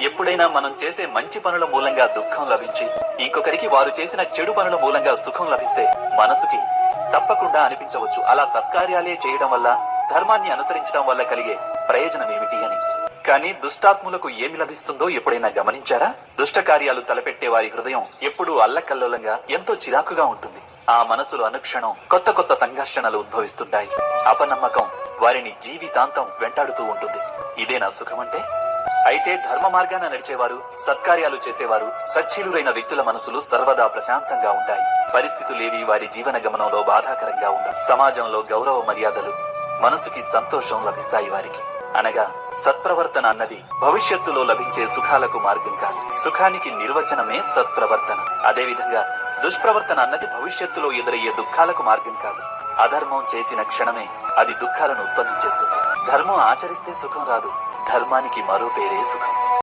ఎప్పుడైనా మనం చేసే మంచి పనుల మూలంగా దుఃఖం లభించి ఇంకొకరికి వారు చేసిన చెడు పనుల మూలంగా సుఖం లభిస్తే మనసుకి తప్పకుండా అనిపించవచ్చు, అలా సత్కార్యాలే చేయడం వల్ల, ధర్మాన్ని అనుసరించడం వల్ల కలిగే ప్రయోజనం ఏమిటి అని. కానీ దుష్టాత్ములకు ఏమి లభిస్తుందో ఎప్పుడైనా గమనించారా? దుష్ట కార్యాలు తలపెట్టే వారి హృదయం ఎప్పుడూ అల్లకల్లోలంగా, ఎంతో చిరాకుగా ఉంటుంది. ఆ మనసులో అనుక్షణం కొత్త కొత్త సంఘర్షణలు ఉద్భవిస్తుంటాయి. అపనమ్మకం వారిని జీవితాంతం వెంటాడుతూ ఉంటుంది. ఇదేనా సుఖమంటే? అయితే ధర్మ మార్గాన నడిచేవారు, సత్కార్యాలు చేసేవారు, సచ్చీలురైన వ్యక్తుల మనసులు సర్వదా ప్రశాంతంగా ఉంటాయి. పరిస్థితులేవి వారి జీవన గమనంలో బాధాకరంగా ఉండవు. సమాజంలో గౌరవ మర్యాదలు, మనసుకి సంతోషం లభిస్తాయి వారికి. అనగా సత్ప్రవర్తన అన్నది భవిష్యత్తులో లభించే సుఖాలకు మార్గం కాదు, సుఖానికి నిర్వచనమే సత్ప్రవర్తన. అదేవిధంగా దుష్ప్రవర్తన అన్నది భవిష్యత్తులో ఎదురయ్యే దుఃఖాలకు మార్గం కాదు. అధర్మం చేసిన క్షణమే అది దుఃఖాలను ఉత్పత్తి చేస్తుంది. ధర్మం ఆచరిస్తే సుఖం రాదు, ధర్మానికి మరో పేరే సుఖం.